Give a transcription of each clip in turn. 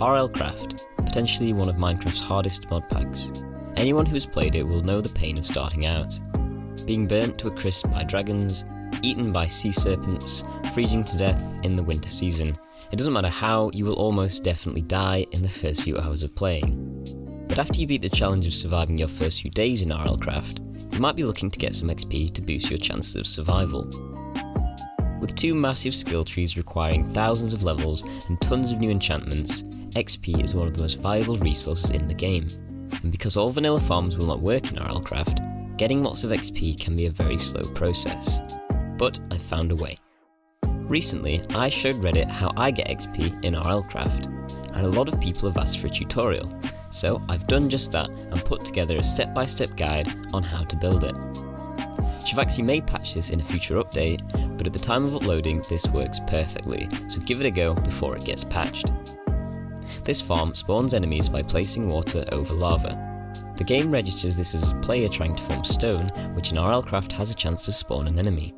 RLCraft, potentially one of Minecraft's hardest mod packs. Anyone who has played it will know the pain of starting out. Being burnt to a crisp by dragons, eaten by sea serpents, freezing to death in the winter season. It doesn't matter how, you will almost definitely die in the first few hours of playing. But after you beat the challenge of surviving your first few days in RLCraft, you might be looking to get some XP to boost your chances of survival. With 2 massive skill trees requiring thousands of levels and tons of new enchantments, XP is one of the most valuable resources in the game. And because all vanilla farms will not work in RLCraft, getting lots of XP can be a very slow process. But I found a way. Recently, I showed Reddit how I get XP in RLCraft, and a lot of people have asked for a tutorial, so I've done just that and put together a step-by-step guide on how to build it. xaphans may patch this in a future update, but at the time of uploading this works perfectly, so give it a go before it gets patched. This farm spawns enemies by placing water over lava. The game registers this as a player trying to form stone, which in RLCraft has a chance to spawn an enemy.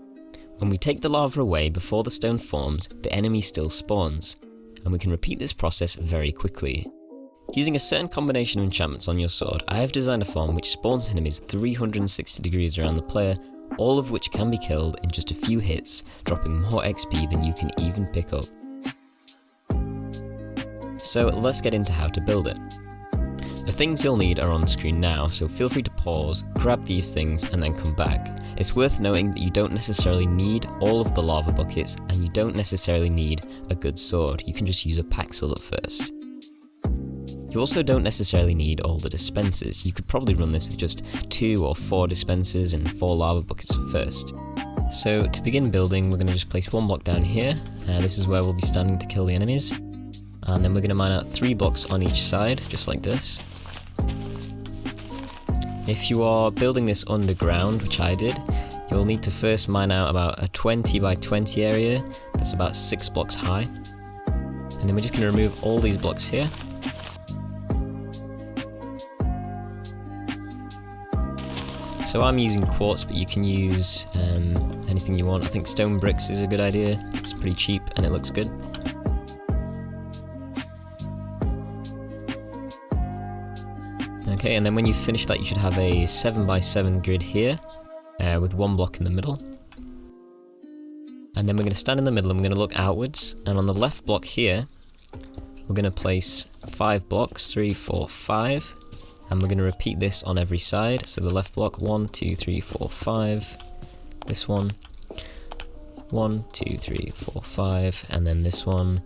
When we take the lava away before the stone forms, the enemy still spawns, and we can repeat this process very quickly. Using a certain combination of enchantments on your sword, I have designed a farm which spawns enemies 360 degrees around the player, all of which can be killed in just a few hits, dropping more XP than you can even pick up. So let's get into how to build it. The things you'll need are on screen now, so feel free to pause, grab these things and then come back. It's worth noting that you don't necessarily need all of the lava buckets and you don't necessarily need a good sword, you can just use a paxel at first. You also don't necessarily need all the dispensers, you could probably run this with just 2 or 4 dispensers and 4 lava buckets first. So to begin building, we're going to just place 1 block down here, and this is where we'll be standing to kill the enemies. And then we're going to mine out 3 blocks on each side, just like this. If you are building this underground, which I did, you'll need to first mine out about a 20 by 20 area that's about 6 blocks high. And then we're just going to remove all these blocks here. So I'm using quartz, but you can use anything you want. I think stone bricks is a good idea. It's pretty cheap and it looks good. Okay, and then when you finish that, you should have a 7 by 7 grid here, with 1 block in the middle. And then we're going to stand in the middle and we're going to look outwards, and on the left block here, we're going to place 5 blocks, 3, 4, 5, and we're going to repeat this on every side. So the left block, 1, 2, 3, 4, 5, this one, 1, 2, 3, 4, 5, and then this one,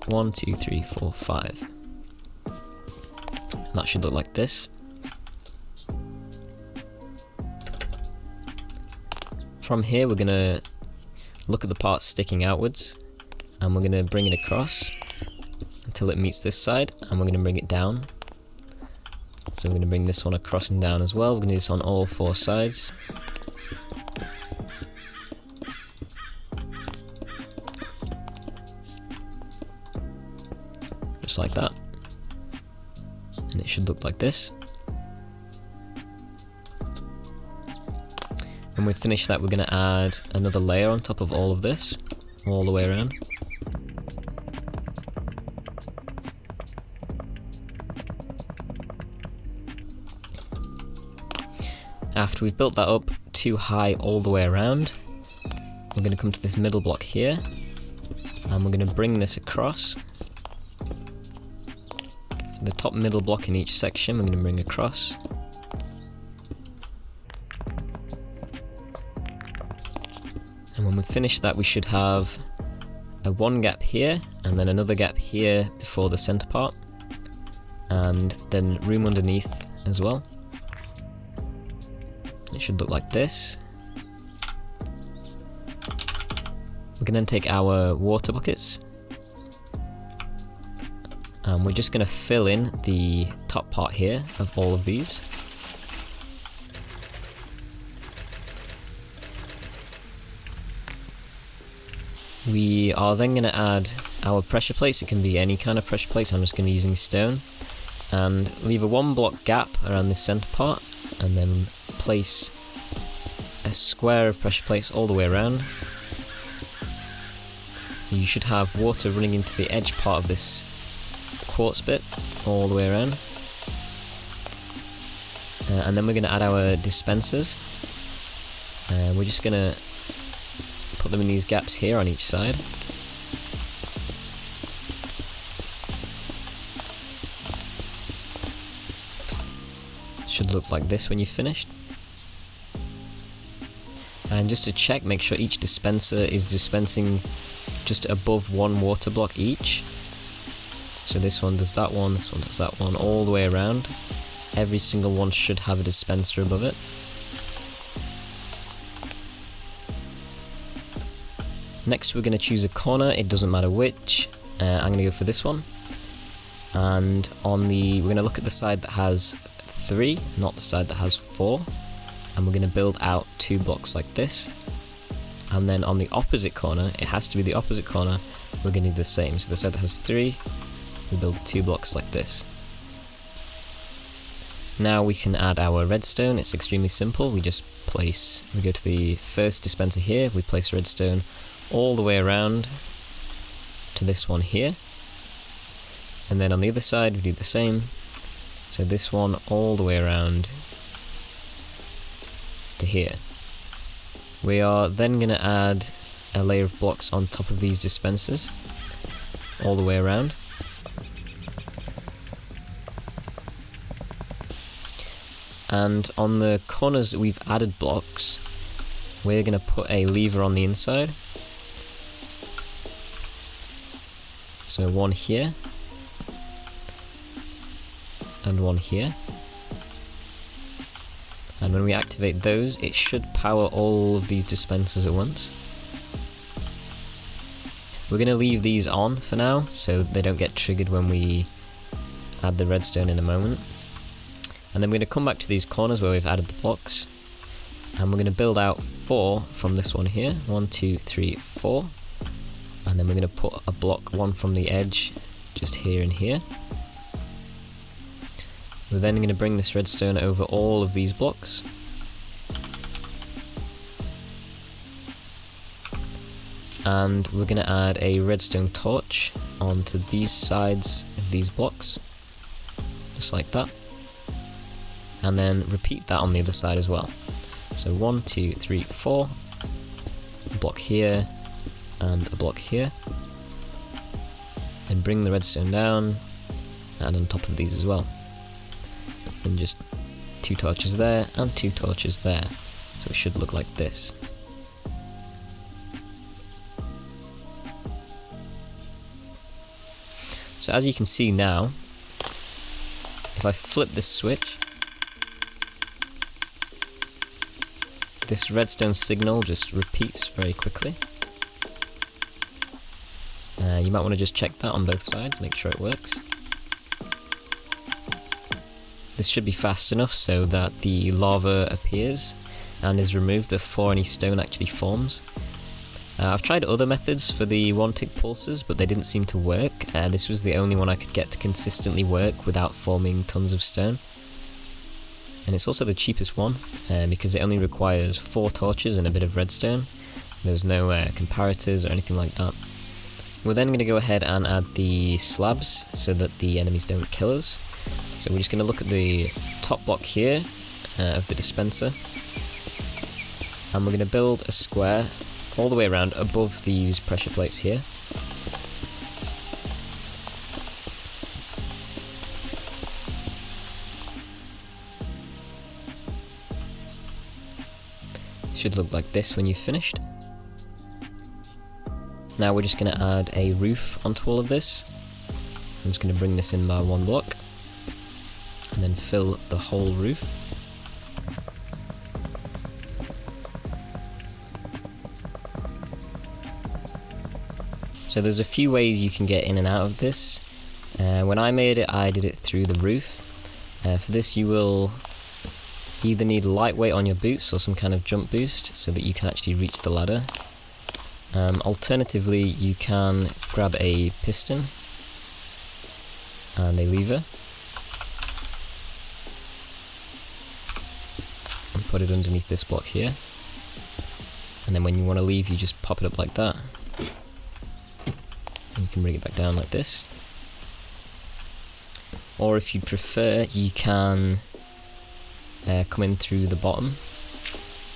1, 2, 3, 4, 5. And that should look like this. From here we're going to look at the parts sticking outwards, and we're going to bring it across until it meets this side, and we're going to bring it down. So we're going to bring this one across and down as well. We're going to do this on all 4 sides. Just like that. And it should look like this. When we finish that, we're going to add another layer on top of all of this, all the way around. After we've built that up too high all the way around, we're going to come to this middle block here, and we're going to bring this across. So the top middle block in each section we're going to bring across. And when we finish that, we should have a 1 gap here, and then another gap here before the center part, and then room underneath as well. It should look like this. We can then take our water buckets, and we're just going to fill in the top part here of all of these. We are then going to add our pressure plates. It can be any kind of pressure plates, I'm just going to be using stone, and leave a 1 block gap around this center part, and then place a square of pressure plates all the way around. So you should have water running into the edge part of this quartz bit all the way around. And then we're going to add our dispensers. We're just going to put them in these gaps here on each side. Should look like this when you've finished. And just to check, make sure each dispenser is dispensing just above one water block each. So this one does that one, this one does that one, all the way around. Every single one should have a dispenser above it. Next we're going to choose a corner, it doesn't matter which. I'm going to go for this one. And on the, we're going to look at the side that has 3, not the side that has 4. And we're going to build out 2 blocks like this. And then on the opposite corner, it has to be the opposite corner, we're going to do the same. So the side that has 3, we build 2 blocks like this. Now we can add our redstone. It's extremely simple. We just place, we go to the first dispenser here, we place redstone all the way around to this one here. And then on the other side we do the same. So this one all the way around to here. We are then going to add a layer of blocks on top of these dispensers all the way around. And on the corners that we've added blocks, we're going to put a lever on the inside. So one here, and one here. And when we activate those, it should power all of these dispensers at once. We're going to leave these on for now, so they don't get triggered when we add the redstone in a moment. And then we're going to come back to these corners where we've added the blocks, and we're going to build out 4 from this one here. 1, 2, 3, 4. And then we're going to put a block, one from the edge, just here and here. We're then going to bring this redstone over all of these blocks. And we're going to add a redstone torch onto these sides of these blocks, just like that. And then repeat that on the other side as well. So 1, 2, 3, 4, a block here, and a block here. Then bring the redstone down, and on top of these as well. And just 2 torches there, and 2 torches there. So it should look like this. So as you can see now, if I flip this switch, this redstone signal just repeats very quickly. You might want to just check that on both sides, make sure it works. This should be fast enough so that the lava appears and is removed before any stone actually forms. I've tried other methods for the 1-tick pulses, but they didn't seem to work. This was the only one I could get to consistently work without forming tons of stone. And it's also the cheapest one, because it only requires 4 torches and a bit of redstone. There's no comparators or anything like that. We're then going to go ahead and add the slabs so that the enemies don't kill us. So we're just going to look at the top block here of the dispenser. And we're going to build a square all the way around above these pressure plates here. Should look like this when you've finished. Now we're just going to add a roof onto all of this. I'm just going to bring this in by 1 block and then fill the whole roof. So there's a few ways you can get in and out of this. When I made it, I did it through the roof. For this you will either need lightweight on your boots or some kind of jump boost so that you can actually reach the ladder. Alternatively, you can grab a piston and a lever and put it underneath this block here, and then when you want to leave you just pop it up like that and you can bring it back down like this. or if you prefer, you can come in through the bottom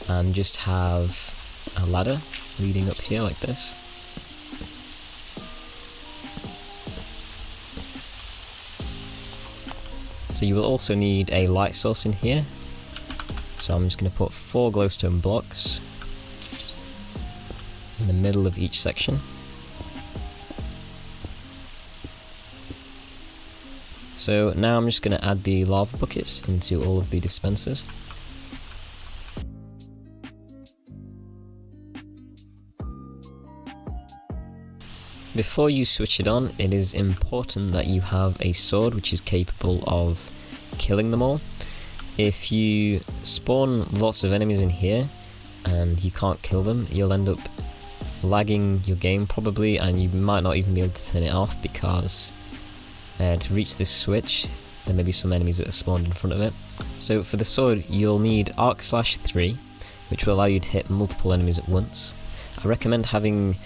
and just have a ladder leading up here like this. So you will also need a light source in here, so I'm just going to put 4 glowstone blocks in the middle of each section. So now I'm just going to add the lava buckets into all of the dispensers. Before you switch it on, it is important that you have a sword which is capable of killing them all. If you spawn lots of enemies in here and you can't kill them, you'll end up lagging your game probably, and you might not even be able to turn it off because to reach this switch there may be some enemies that are spawned in front of it. So for the sword you'll need arc/3, which will allow you to hit multiple enemies at once. I recommend having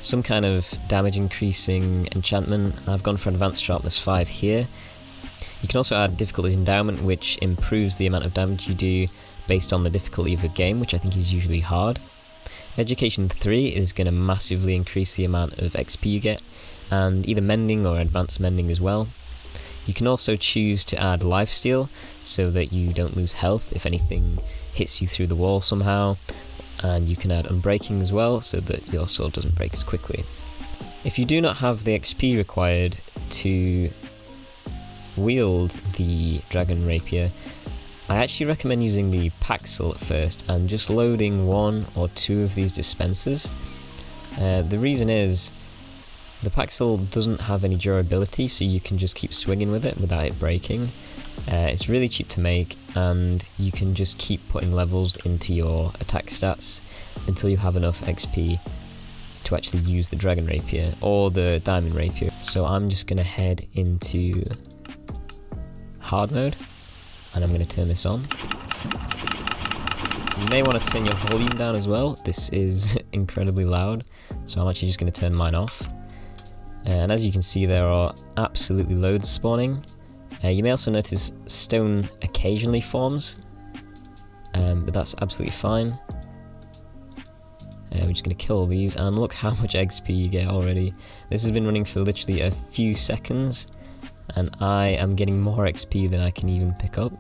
some kind of damage increasing enchantment. I've gone for advanced sharpness 5 here. You can also add difficulty endowment, which improves the amount of damage you do based on the difficulty of a game, which I think is usually hard. Education 3 is going to massively increase the amount of XP you get, and either mending or advanced mending as well. You can also choose to add lifesteal so that you don't lose health if anything hits you through the wall somehow. And you can add unbreaking as well, so that your sword doesn't break as quickly. If you do not have the XP required to wield the dragon rapier, I actually recommend using the Paxel at first and just loading 1 or 2 of these dispensers. The reason is the Paxel doesn't have any durability, so you can just keep swinging with it without it breaking. It's really cheap to make, and you can just keep putting levels into your attack stats until you have enough XP to actually use the dragon rapier or the diamond rapier. So I'm just going to head into hard mode and I'm going to turn this on. You may want to turn your volume down as well. This is incredibly loud, so I'm actually just going to turn mine off. And as you can see, there are absolutely loads spawning. You may also notice stone occasionally forms, but that's absolutely fine. We're just going to kill all these, and look how much XP you get already. This has been running for literally a few seconds, and I am getting more XP than I can even pick up.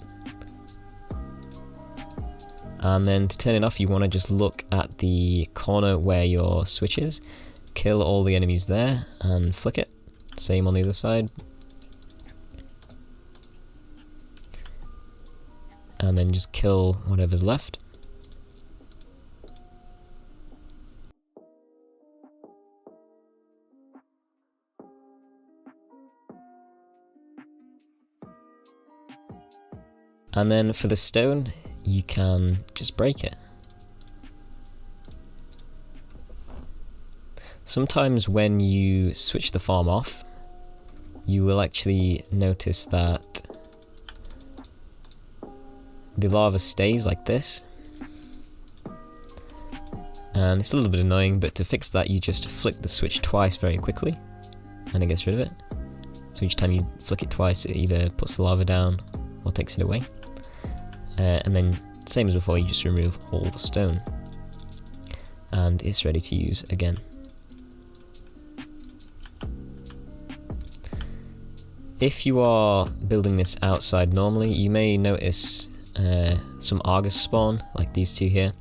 And then to turn it off, you want to just look at the corner where your switch is, kill all the enemies there, and flick it. Same on the other side. And then just kill whatever's left. And then for the stone, you can just break it. Sometimes when you switch the farm off, you will actually notice that the lava stays like this, and it's a little bit annoying, but to fix that you just flick the switch twice very quickly and it gets rid of it. So each time you flick it twice, it either puts the lava down or takes it away. And then same as before, you just remove all the stone and it's ready to use again. If you are building this outside normally, you may notice some Argus spawn, like these two here.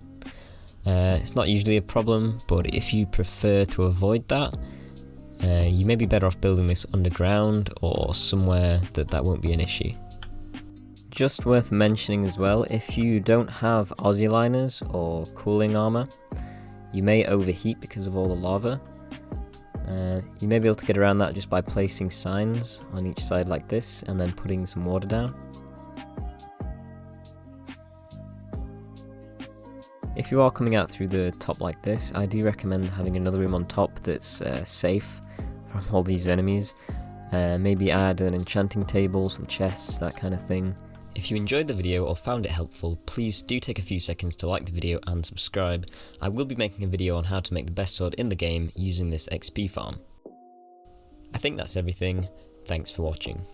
It's not usually a problem, but if you prefer to avoid that, you may be better off building this underground or somewhere that won't be an issue. Just worth mentioning as well, if you don't have Aussie liners or cooling armor, you may overheat because of all the lava. You may be able to get around that just by placing signs on each side like this and then putting some water down. If you are coming out through the top like this, I do recommend having another room on top that's safe from all these enemies. Maybe add an enchanting table, some chests, that kind of thing. If you enjoyed the video or found it helpful, please do take a few seconds to like the video and subscribe. I will be making a video on how to make the best sword in the game using this XP farm. I think that's everything. Thanks for watching.